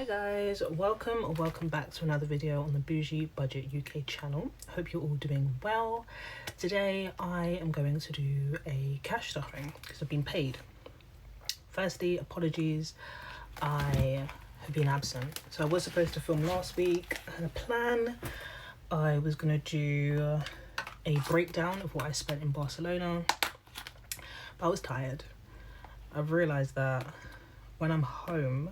Hi guys, welcome back to another video on the Bougie Budget UK channel. Hope you're all doing well. Today I am going to do a cash stuffing because I've been paid. Firstly, apologies, I have been absent. So I was supposed to film last week. I had a plan. I was going to do a breakdown of what I spent in Barcelona, but I was tired. I've realised that when I'm home,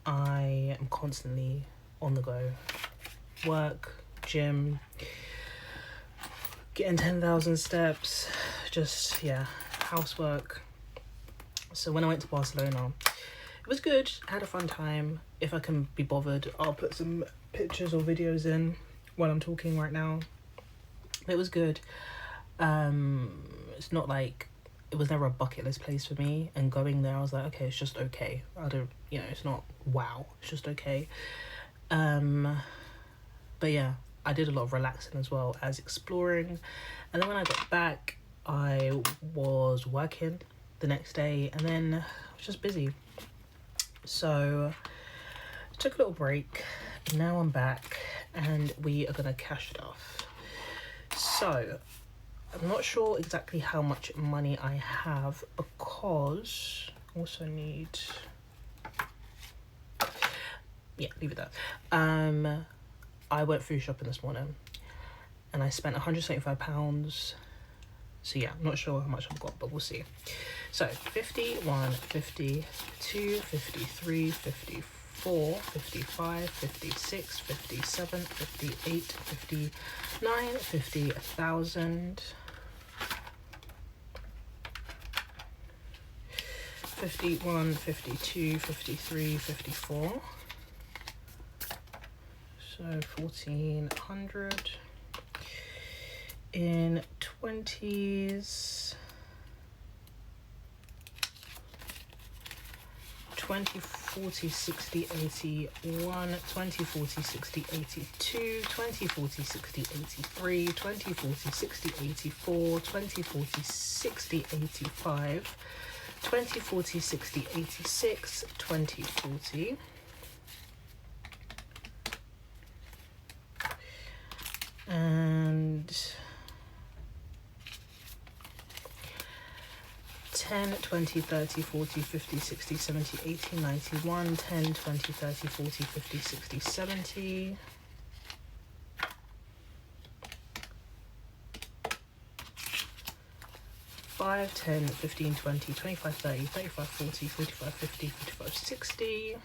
I am constantly on the go. Work, gym, getting 10,000 steps, just, housework. So when I went to Barcelona, it was good. I had a fun time. If I can be bothered, I'll put some pictures or videos in while I'm talking right now. It was good. It's not like, it was never a bucket list place for me, and going there I was like, okay, it's just okay. I don't, it's not wow, it's just okay. But yeah, I did a lot of relaxing as well as exploring. And then when I got back, I was working the next day, and then I was just busy. So I took a little break, and now I'm back, and we are gonna cash stuff. So I'm not sure exactly how much money I have, because I also need, leave it there. I went food shopping this morning and I spent £175. So yeah, I'm not sure how much I've got, but we'll see. So 51, 52, 53, 54, 55, 56, 57, 58, 59, 50, 1,000, 51, 52, 53, 54, so 1,400 in 20s, 20, 40, 60, 81, 20, 40, 60, 82, 20, 40, 60, 83, 20, 40, 60, 84, 20, 40, 60, 85, 20, 40, 60, 86, 20, 40, and 10, 20, 30, 40, 50, 60, 70, 80, 91, 10, 20, 30, 40, 50, 60, 70, 5, 10, 15, 20, 25, 30, 35, 40, 45, 50, 55, 60,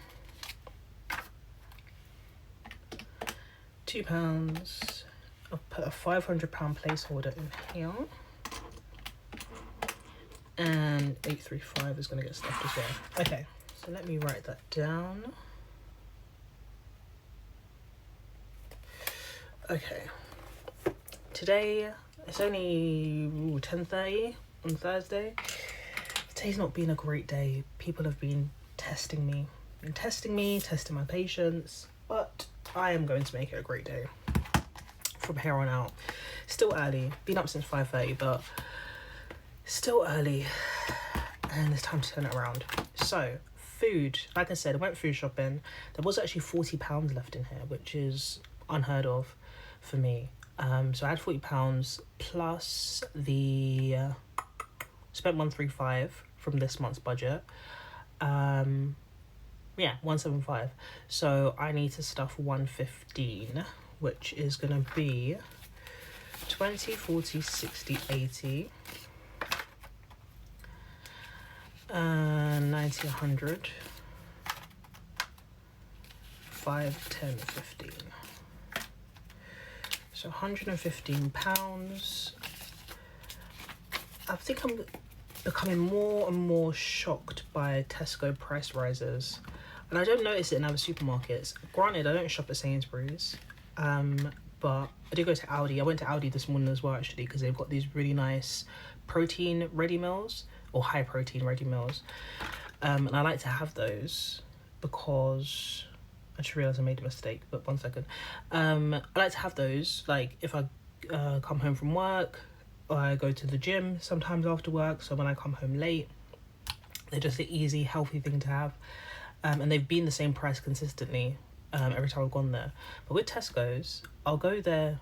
£2. I'll put a £500 placeholder in here, and 835 is going to get stuffed as well. Okay, so let me write that down. Okay, today it's only 10:30 on Thursday. Today's not been a great day. People have been testing me, testing my patience, but I am going to make it a great day from here on out. Still early, been up since 5:30, but still early, and it's time to turn it around. So food, like I said, I went food shopping. There was actually £40 left in here, which is unheard of for me. So I had £40 plus the spent 135 from this month's budget. 175. So I need to stuff 115, which is gonna be 20, 40, 60, 80, 90, 100, 5, 10, 15. So £115. I think I'm becoming more and more shocked by Tesco price rises, and I don't notice it in other supermarkets. Granted, I don't shop at Sainsbury's, but I do go to Aldi. I went to Aldi this morning as well, actually, because they've got these really nice protein ready meals, or high protein ready meals, and I like to have those because I just realised I made a mistake, but 1 second. I like to have those, like, if I come home from work, or I go to the gym sometimes after work, so when I come home late, they're just an easy, healthy thing to have. and they've been the same price consistently every time I've gone there. But with Tesco's, I'll go there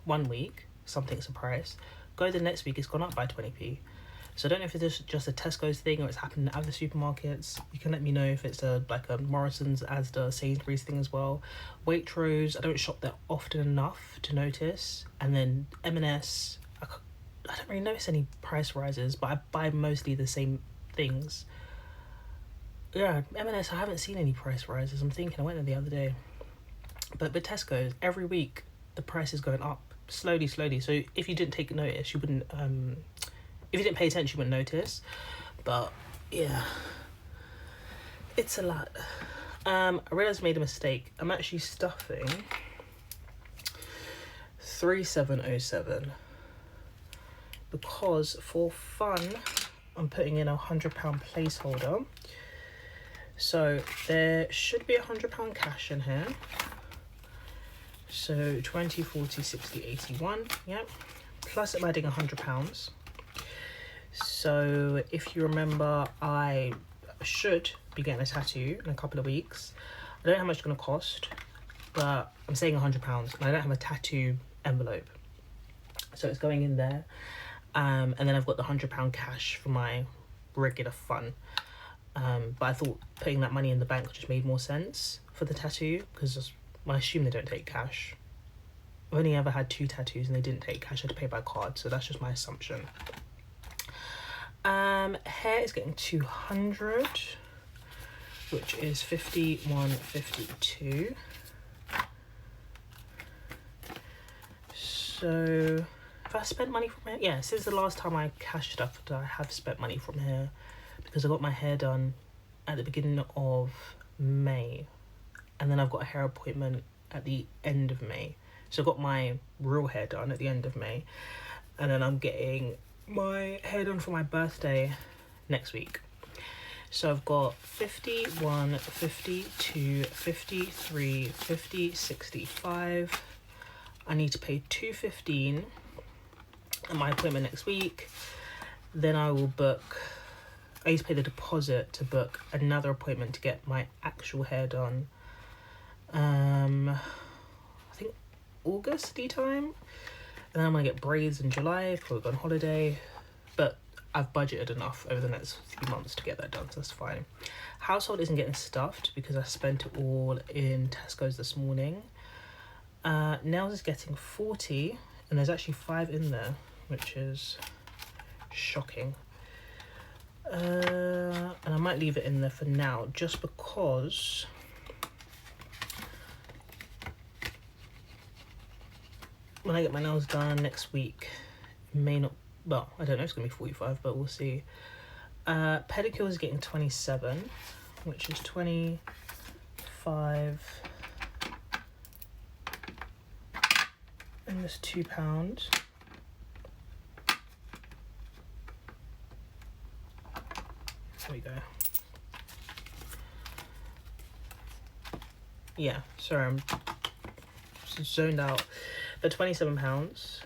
1 week, something's a price. Go the next week, it's gone up by 20p. So I don't know if it's just a Tesco's thing or it's happening in other supermarkets. You can let me know if it's a Morrison's, Asda, Sainsbury's thing as well. Waitrose, I don't shop there often enough to notice. And then M&S, I don't really notice any price rises, but I buy mostly the same things. Yeah, M&S, I haven't seen any price rises. I'm thinking, I went there the other day. But with Tesco's, every week the price is going up slowly. So if you didn't take notice, you wouldn't... if you didn't pay attention, you wouldn't notice. But yeah, it's a lot. I realised I made a mistake. I'm actually stuffing 3707 because for fun I'm putting in £100 placeholder. So there should be £100 cash in here. So 20, 40, 60, 81. Yep. Plus I'm adding £100. So if you remember, I should be getting a tattoo in a couple of weeks. I don't know how much it's going to cost, but I'm saying £100 and I don't have a tattoo envelope. So it's going in there. And then I've got the £100 cash for my regular fun. But I thought putting that money in the bank just made more sense for the tattoo because I assume they don't take cash. I've only ever had 2 tattoos and they didn't take cash. I had to pay by card, so that's just my assumption. Hair is getting 200, which is 51.52. So have I spent money from here? Yeah, since the last time I cashed up, I have spent money from here because I got my hair done at the beginning of May, and then I've got a hair appointment at the end of May. So I got my real hair done at the end of May, and then I'm getting my hair done for my birthday next week. So I've got 51, 52, 53, 50, 65. I need to pay $215 at my appointment next week. Then I will book, I need to pay the deposit to book another appointment to get my actual hair done. I think August-y time. And then I'm going to get braids in July before we go on holiday. But I've budgeted enough over the next few months to get that done, so that's fine. Household isn't getting stuffed because I spent it all in Tesco's this morning. Nails is getting 40, and there's actually 5 in there, which is shocking. And I might leave it in there for now, just because... when I get my nails done next week, it may not, well, I don't know if it's going to be 45, but we'll see. Pedicure is getting 27, which is 25, and that's £2. There we go. Yeah, sorry, I'm zoned out. For £27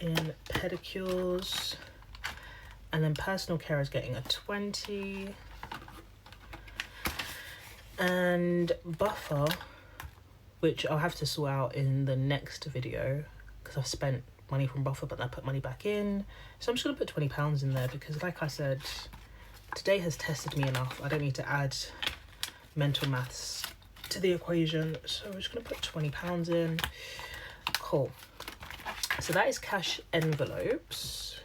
in pedicures, and then personal care is getting a 20, and buffer, which I'll have to sort out in the next video because I've spent money from buffer but then I put money back in, so I'm just gonna put £20 in there because, like I said, today has tested me enough. I don't need to add mental maths to the equation, so we're just going to put £20 in. Cool. So that is cash envelopes.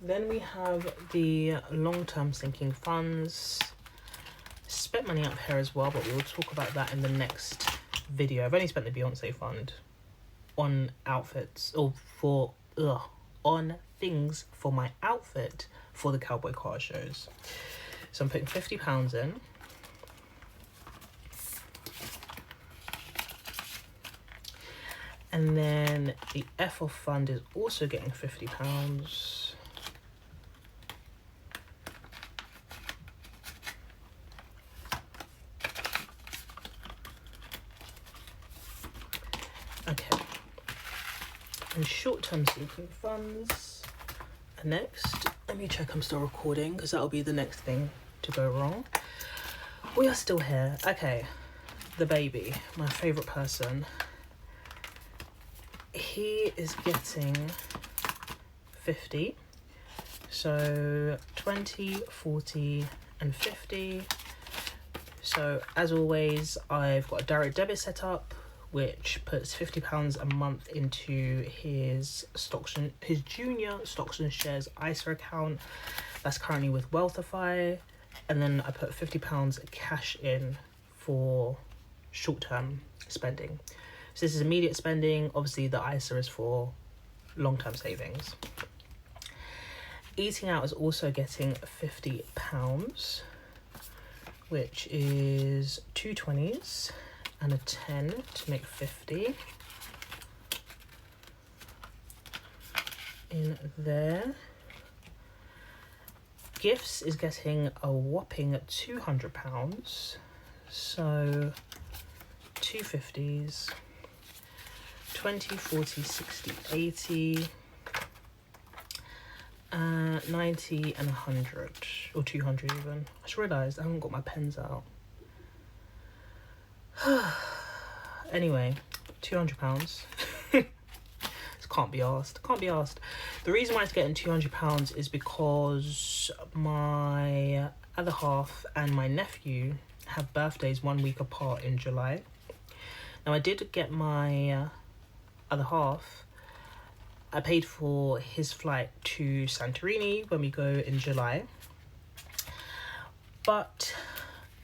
Then we have the long-term sinking funds. Spent money up here as well, but we will talk about that in the next video. I've only spent the Beyonce fund on outfits, or for on things for my outfit for the cowboy car shows. So I'm putting £50 in. And then the FO fund is also getting £50. Okay. And short-term sinking funds are next. Let me check I'm still recording because that'll be the next thing to go wrong. We are still here. Okay, the baby, my favourite person. He is getting 50. So 20, 40 and 50. So as always, I've got a direct debit set up, which puts £50 a month into his junior stocks and shares ISA account. That's currently with Wealthify. And then I put £50 cash in for short-term spending. So this is immediate spending. Obviously the ISA is for long-term savings. Eating out is also getting £50, which is 2 20s and a 10 to make 50 in there. Gifts is getting a whopping £200, so 2 50s, 20, 40, 60, 80, 90 and 100, or 200 even. I just realised I haven't got my pens out. Anyway, £200. This can't be asked. The reason why it's getting £200 is because my other half and my nephew have birthdays 1 week apart in July. Now I did get my other half. I paid for his flight to Santorini when we go in July. But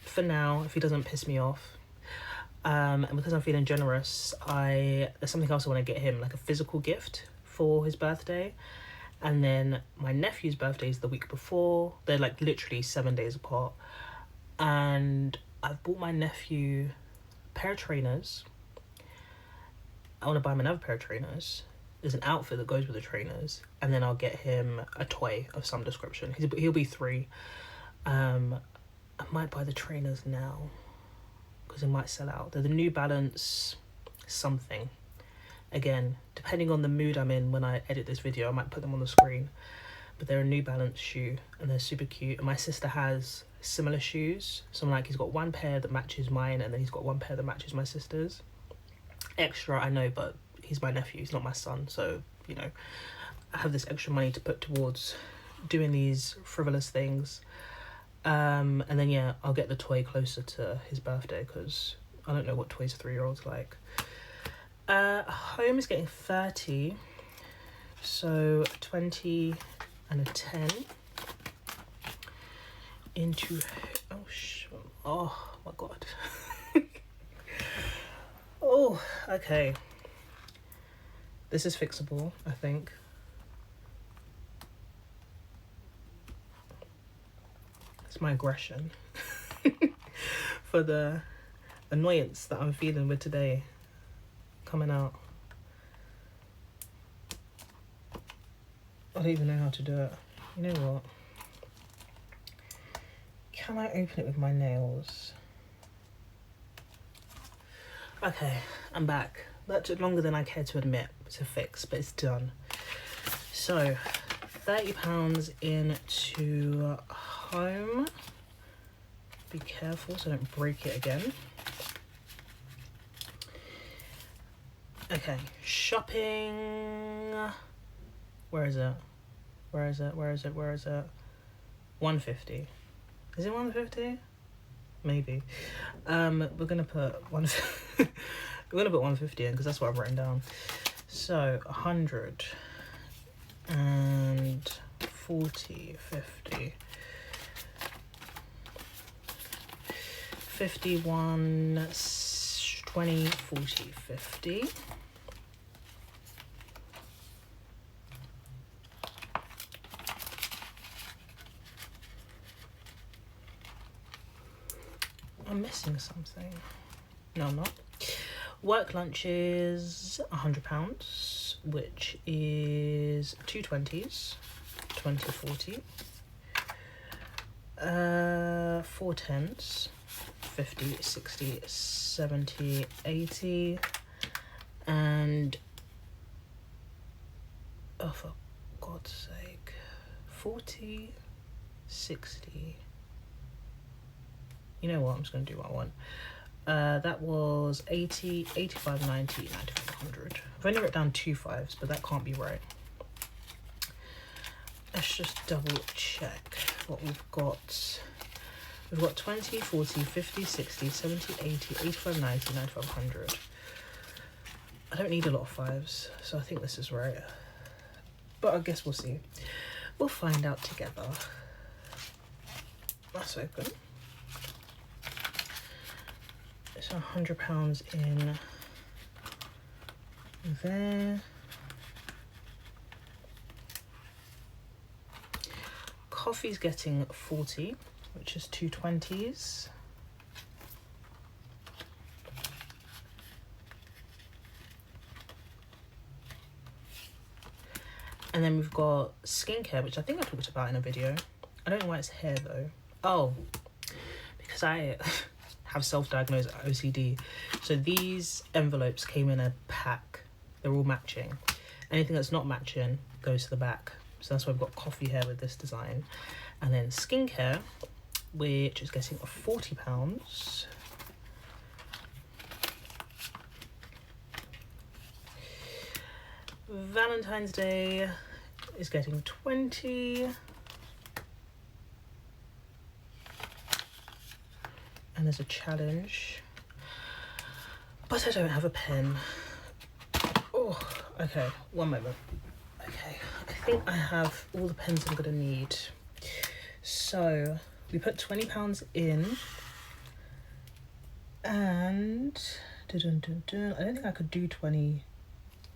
for now, if he doesn't piss me off, and because I'm feeling generous, there's something else I want to get him, like a physical gift for his birthday. And then my nephew's birthday is the week before. They're like literally 7 days apart. And I've bought my nephew a pair of trainers. I want to buy him another pair of trainers. There's an outfit that goes with the trainers, and then I'll get him a toy of some description. He'll be 3. I might buy the trainers now because it might sell out. They're the New Balance something. Again, depending on the mood I'm in when I edit this video, I might put them on the screen. But they're a New Balance shoe, and they're super cute. And my sister has similar shoes. So I'm like, he's got one pair that matches mine, and then he's got one pair that matches my sister's. Extra, I know, but he's my nephew, he's not my son, so you know, I have this extra money to put towards doing these frivolous things. And then yeah, I'll get the toy closer to his birthday because I don't know what toys 3-year-olds like. Home is getting 30, so 20 and a 10 into oh my god. Oh, okay. This is fixable, I think. It's my aggression for the annoyance that I'm feeling with today coming out. I don't even know how to do it. You know what? Can I open it with my nails? Okay, I'm back. That took longer than I care to admit to fix, but it's done. So, £30 into home. Be careful so I don't break it again. Okay, shopping. Where is it? 150. Is it 150? Maybe. We're gonna put 150 in because that's what I've written down. So 100 and 40, 50, 51, 20, 40, 50. I'm missing something. No, I'm not. Work lunch is £100, which is 2 20s, 20, 40. 4 10s, 50, 60, 70, 80. And, oh, for God's sake, 40, 60, You know what, I'm just going to do what I want. That was 80, 85, 90, 95, 100. I've only written down 2 5s, but that can't be right. Let's just double check what we've got. We've got 20, 40, 50, 60, 70, 80, 85, 90, 95, 100. I don't need a lot of 5s, so I think this is right. But I guess we'll see. We'll find out together. That's open. It's £100 in there. Coffee's getting 40, which is 2 20s. And then we've got skincare, which I think I talked about in a video. I don't know why it's hair though. Oh, because I have self-diagnosed OCD. So these envelopes came in a pack. They're all matching. Anything that's not matching goes to the back. So that's why I've got coffee hair with this design. And then skincare, which is getting £40. Valentine's Day is getting 20. And there's a challenge. But I don't have a pen. Oh, okay, one moment. Okay, I think I have all the pens I'm gonna need. So we put £20 in, and I don't think I could do 20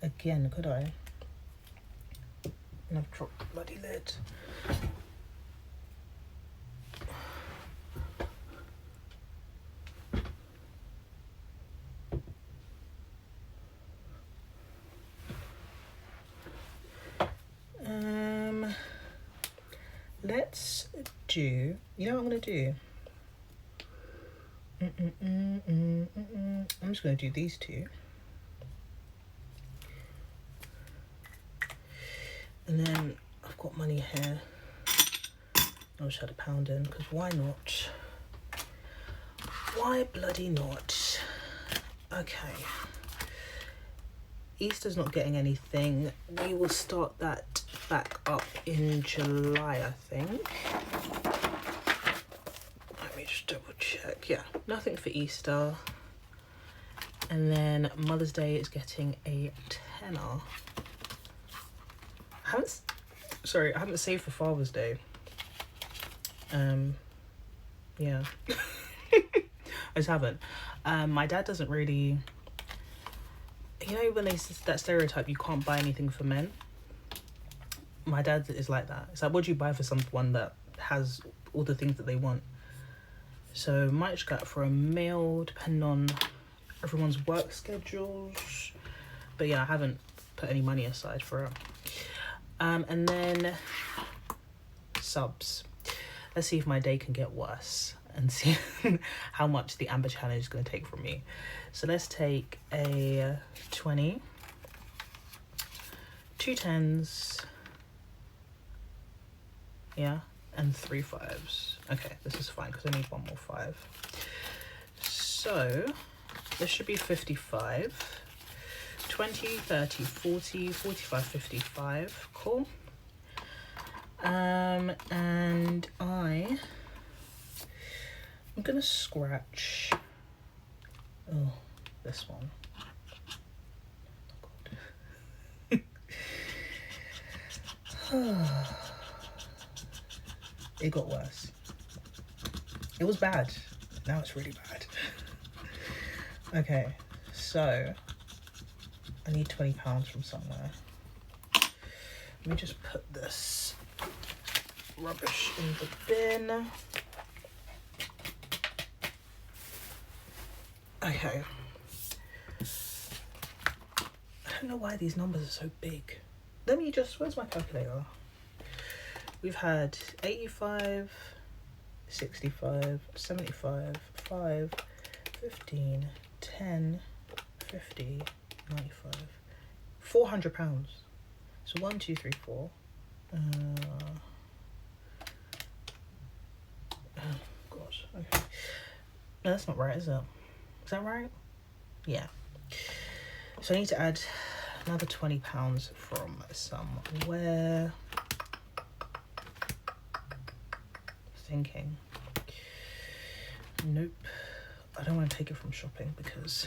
again, could I? And I've dropped the bloody lid. Let's do, you know what I'm gonna do? I'm just gonna do these two. And then I've got money here. I'll just add £1 in, because why not? Why bloody not? Okay. Easter's not getting anything. We will start that back up in July, I think. Let me just double check. Yeah, nothing for Easter. And then Mother's Day is getting a tenner. I haven't saved for Father's Day. Yeah. I just haven't. My dad doesn't really, you know, when they that stereotype, you can't buy anything for men. My dad is like that. It's like, what do you buy for someone that has all the things that they want? So might just go for a meal, depending on everyone's work schedules. But yeah, I haven't put any money aside for it. And then subs. Let's see if my day can get worse and see how much the Amber Challenge is going to take from me. So let's take a 20, 2 10s, yeah, and 3 5s. Okay, this is fine because I need one more 5. So this should be 55. 20, 30, 40, 45, 55. Cool. And I'm gonna scratch this one. Oh, it got worse. It was bad. Now it's really bad. Okay, so I need £20 from somewhere. Let me just put this rubbish in the bin. Okay. I don't know why these numbers are so big. Let me just, where's my calculator? We've had 85, 65, 75, 5, 15, 10, 50, 95, £400. So 1, 2, 3, 4. Oh gosh. Okay. No, that's not right, is it? Is that right? Yeah. So I need to add another £20 from somewhere. Thinking. Nope. I don't want to take it from shopping because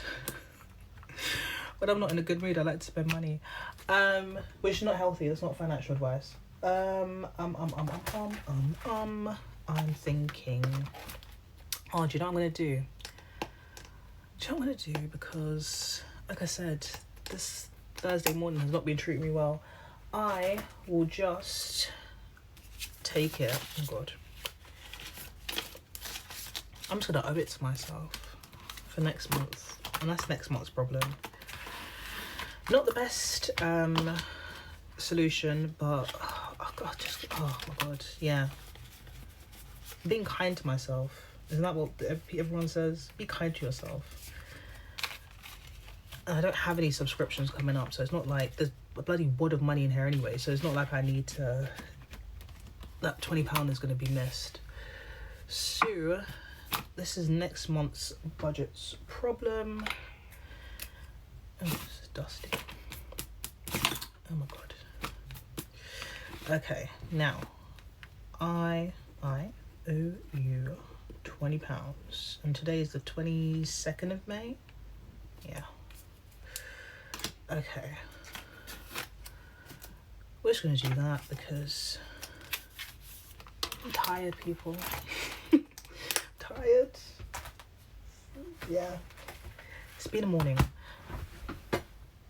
when I'm not in a good mood, I like to spend money. Which is not healthy. That's not financial advice. I'm thinking. Oh, do you know what I'm gonna do? Do you know what I'm gonna do? Because, like I said, this Thursday morning has not been treating me well. I will just take it. Oh God. I'm just gonna owe it to myself for next month, and that's next month's problem. Not the best solution, but oh my God, yeah. Being kind to myself. Isn't that what everyone says? Be kind to yourself. And I don't have any subscriptions coming up, so it's not like there's a bloody wad of money in here anyway, so it's not like I need to, that £20 is going to be missed. So this is next month's budget's problem. Oh, this is dusty. Oh my God. Okay, now I owe you £20, and today is the 22nd of May. Yeah. Okay. We're just gonna do that because I'm tired, people. Tired. Yeah. It's been a morning.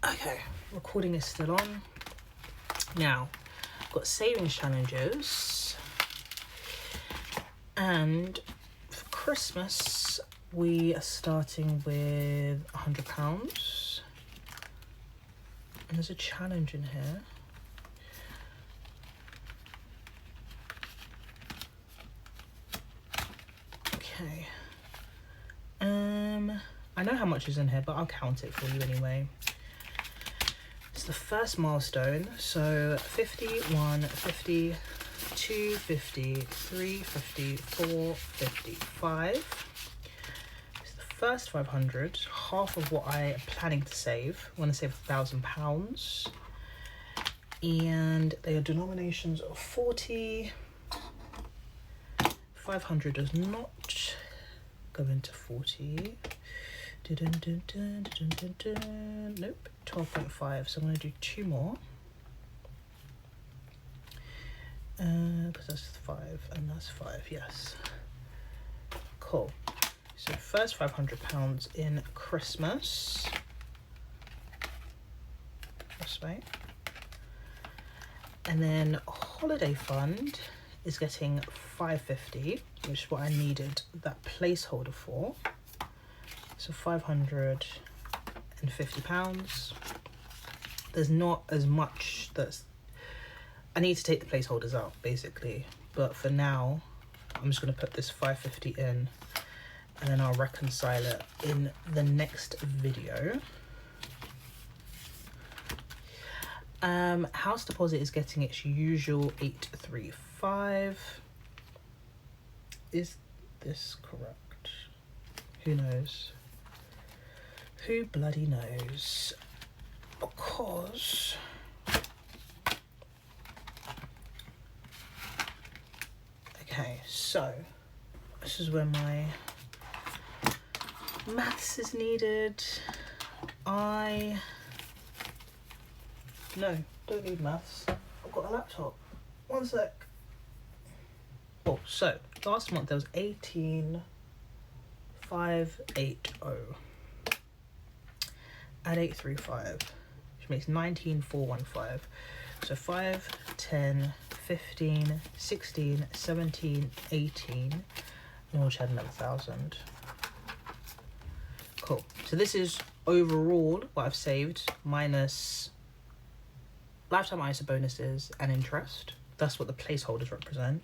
Okay, recording is still on. Now, I've got savings challenges, and for Christmas we are starting with £100, and there's a challenge in here. Okay. I know how much is in here, but I'll count it for you anyway. It's the first milestone, so 50, 1, 50, 2, 50, 3, 50, 4, 50, 5. It's the first 500, half of what I am planning to save. I want to save £1,000. And they are denominations of 40. 500 does not go into 40. Nope, 12.5. So I'm going to do 2 more. Because that's 5 and that's 5, yes. Cool. So first £500 in Christmas. This way. And then holiday fund is getting £550, which is what I needed that placeholder for. So £550. There's not as much that's, I need to take the placeholders out basically, but for now I'm just going to put this £550 in, and then I'll reconcile it in the next video. House deposit is getting its usual 835. Is this correct? Who knows? Who bloody knows? Because okay, so this is where my maths is needed. No, don't need maths. I've got a laptop. One sec. Oh, so last month there was 18,580. Add 835, which makes 19,415. So 5, 10, 15, 16, 17, 18, and we'll just add another 1,000. Cool. So this is overall what I've saved minus lifetime ISA bonuses and interest. That's what the placeholders represent.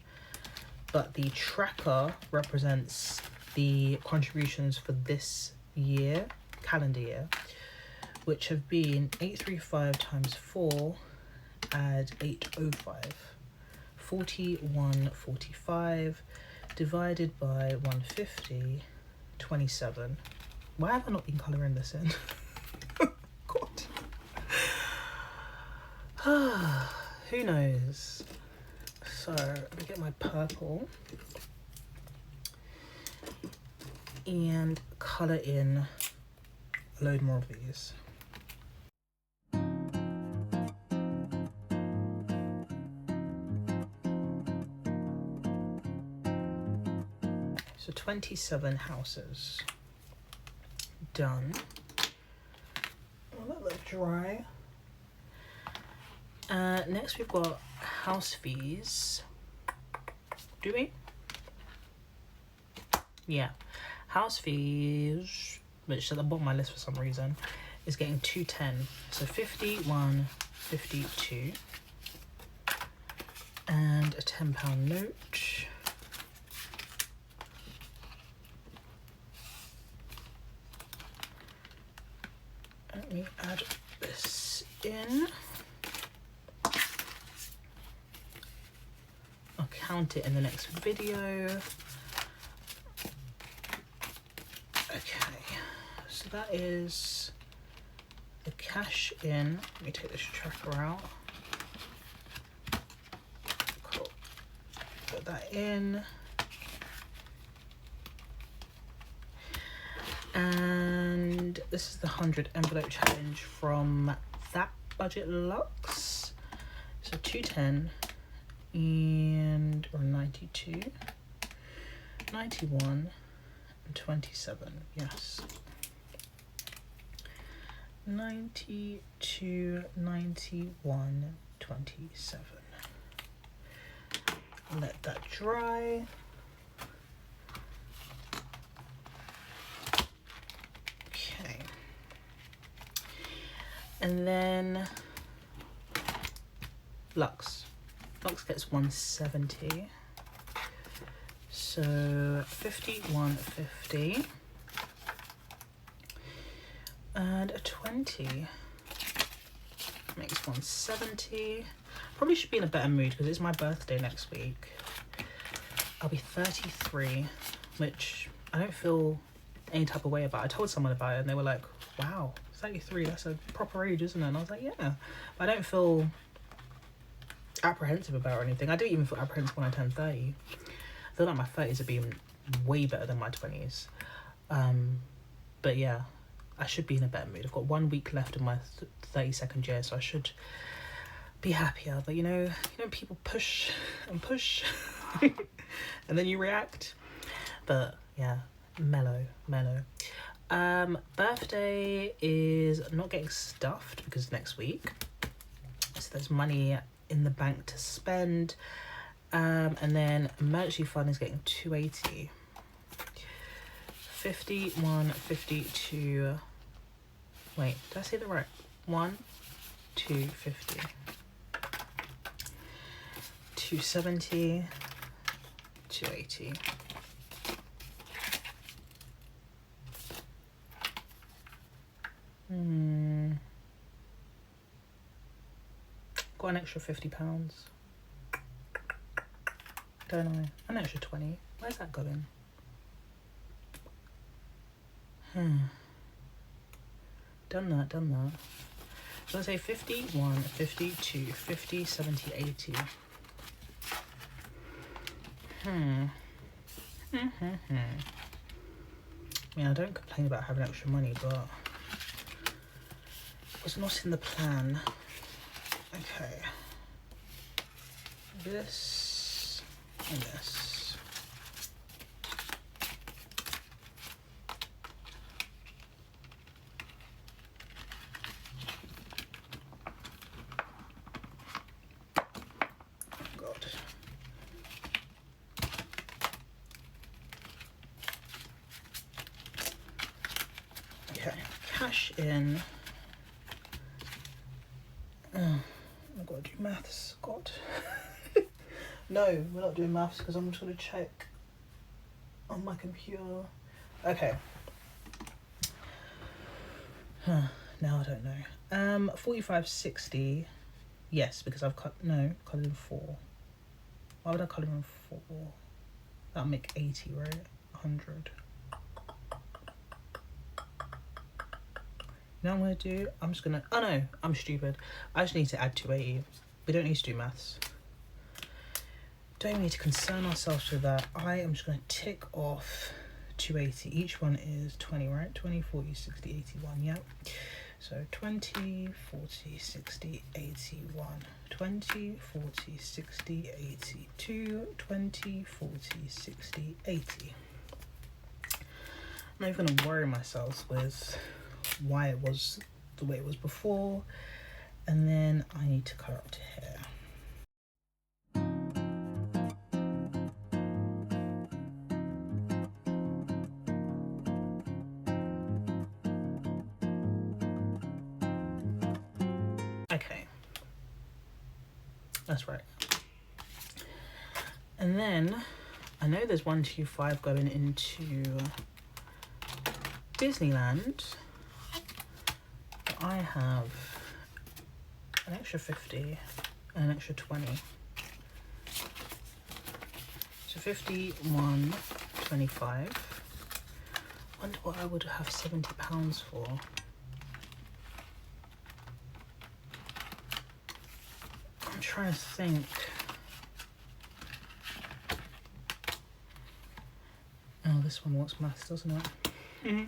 But the tracker represents the contributions for this year, calendar year, which have been 835 times 4, add 805. 4145 divided by 150 27. Why have I not been colouring this in? God. Who knows? So let me get my purple and colour in a load more of these. So 27 houses done. I'll let that dry. Next we've got house fees. Do we? Yeah. House fees, which is at the bottom of my list for some reason, is getting 210. So 51, 52. And a £10 note. Let me add this in. I'll count it in the next video. Okay, so that is the cash in. Let me take this tracker out. Cool. Put that in. And this is the 100 envelope challenge from That Budget Luxe. So 210 and or 92, 91 and 27. Yes. 92, 91, 27. Let that dry. Okay. And then Lux gets 170. So 51.50 and a 20 makes 170. Probably should be in a better mood because it's my birthday next week. I'll be 33, which I don't feel any type of way about. I told someone about it and they were like, wow, 33, that's a proper age, isn't it? And I was like, yeah, but I don't feel apprehensive about it or anything. I don't even feel apprehensive when I turn 30. I feel like my 30s have been way better than my 20s. But yeah, I should be in a better mood. I've got 1 week left of my 32nd year, so I should be happier. But you know people push and push and then you react. But yeah, mellow. Birthday is not getting stuffed because next week, so there's money in the bank to spend. And then emergency fund is getting 280. 51, 52. Wait, did I say that right? 1, 2, 50. 270, 280. Got an extra £50. Don't I? An extra 20. Where's that going? Done that. So I say 51, 52, 50, 70, 80. Yeah, I don't complain about having extra money, but it was not in the plan. Okay. This and this. God. Okay, cash in. I've got to do maths, God. No, we're not doing maths because I'm just going to check on my computer. Okay. Now I don't know. 45.60. Yes, because I've cut in 4. Why would I cut in 4? That'll make 80, right? 100. Now I'm gonna do, I'm just gonna, oh no, I'm stupid. I just need to add 280. We don't need to do maths. Don't need to concern ourselves with that. I am just gonna tick off 280. Each one is 20, right? 20, 40, 60, 81, yeah. So 20, 40, 60, 81. 20, 40, 60, 82. 20, 40, 60, 80. I'm not even gonna worry myself with why it was the way it was before. And then I need to cut up to here. Okay, that's right. And then I know there's 125 going into Disneyland. But I have an extra 50 and an extra 20. So 51, 25. Wonder what I would have £70 for. I'm trying to think. Oh, this one wants maths, doesn't it? I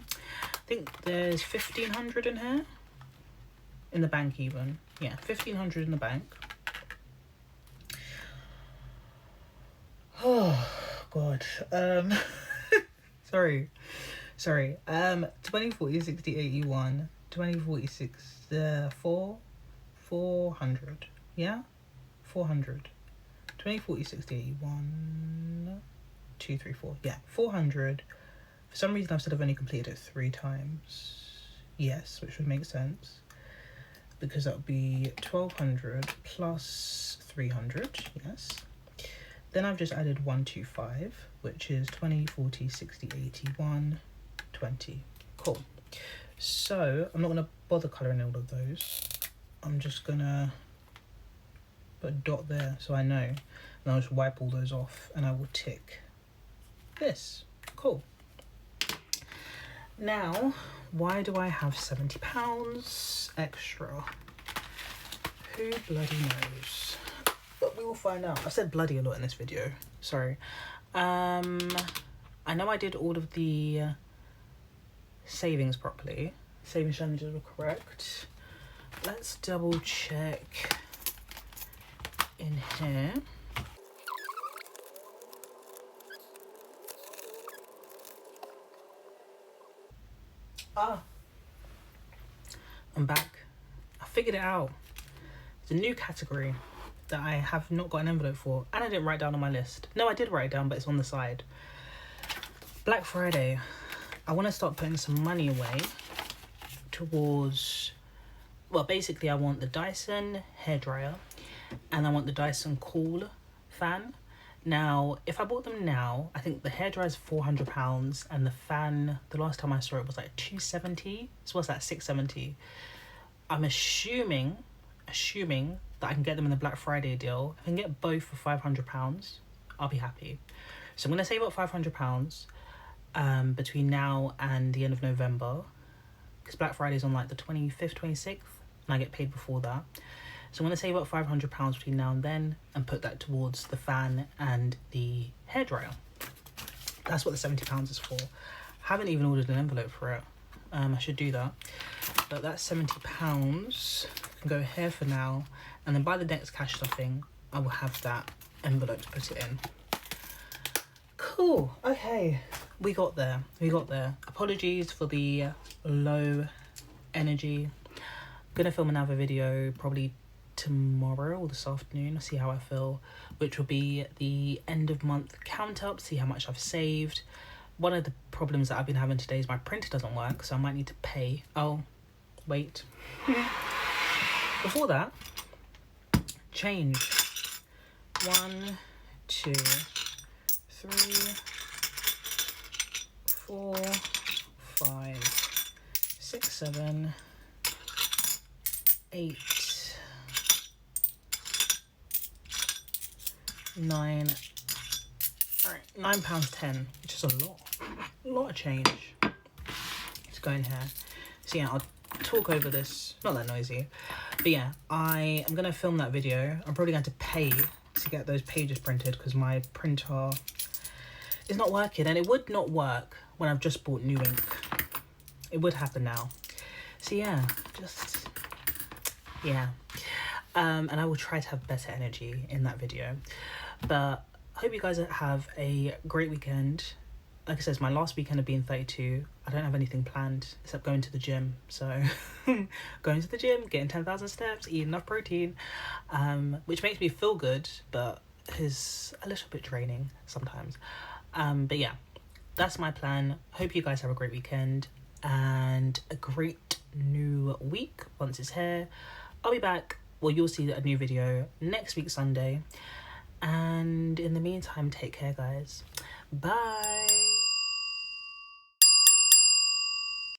think there's 1,500 in here. In the bank even. Yeah, 1,500 in the bank. Oh, God. Sorry. 20, 40, 60, 81. 20, 46, 400. Yeah? 400. 20, 40, 60, 81. 2, 3, 4. Yeah, 400. For some reason, I've said I've only completed it 3 times. Yes, which would make sense. Because that would be 1,200 plus 300. Yes. Then I've just added 125, which is 20, 40, 60, 81, 20. Cool. So I'm not going to bother colouring all of those. I'm just going to put a dot there so I know. And I'll just wipe all those off and I will tick this. Cool. Now, why do I have £70 extra? Who bloody knows? But we will find out. I've said bloody a lot in this video. Sorry. I know I did all of the savings properly. Saving challenges were correct. Let's double check in here. I'm back. I figured it out. It's a new category that I have not got an envelope for, and I didn't write down on my list. No, I did write it down, but it's on the side. Black Friday. I want to start putting some money away towards, well, basically I want the Dyson hairdryer and I want the Dyson Cool fan. Now, if I bought them now, I think the hairdryer is £400 and the fan, the last time I saw it was like £270. So what's that, £670? I'm assuming that I can get them in the Black Friday deal. If I can get both for £500, I'll be happy. So I'm going to save up £500 between now and the end of November, because Black Friday is on like the 25th, 26th, and I get paid before that. So I'm going to save up £500 between now and then and put that towards the fan and the hairdryer. That's what the £70 is for. Haven't even ordered an envelope for it. I should do that. But that £70 can go here for now. And then by the next cash stuffing, I will have that envelope to put it in. Cool. Okay. We got there. Apologies for the low energy. I'm going to film another video probably tomorrow or this afternoon, see how I feel, which will be the end of month count up, see how much I've saved. One of the problems that I've been having today is my printer doesn't work, so I might need to pay. Oh, wait. Before that, change. 1, 2, 3, 4, 5, 6, 7, 8, 9. All right, £9.10, which is a lot of change. Let's go in here. So yeah, I'll talk over this. Not that noisy. But yeah, I am going to film that video. I'm probably going to pay to get those pages printed because my printer is not working. And it would not work when I've just bought new ink. It would happen now. So yeah, just... yeah. And I will try to have better energy in that video. But I hope you guys have a great weekend. Like I said, it's my last weekend of being 32. I don't have anything planned except going to the gym. So going to the gym, getting 10,000 steps, eating enough protein, which makes me feel good, but is a little bit draining sometimes. But yeah, that's my plan. Hope you guys have a great weekend and a great new week once it's here. I'll be back. Well, you'll see a new video next week, Sunday. And in the meantime, take care, guys. Bye.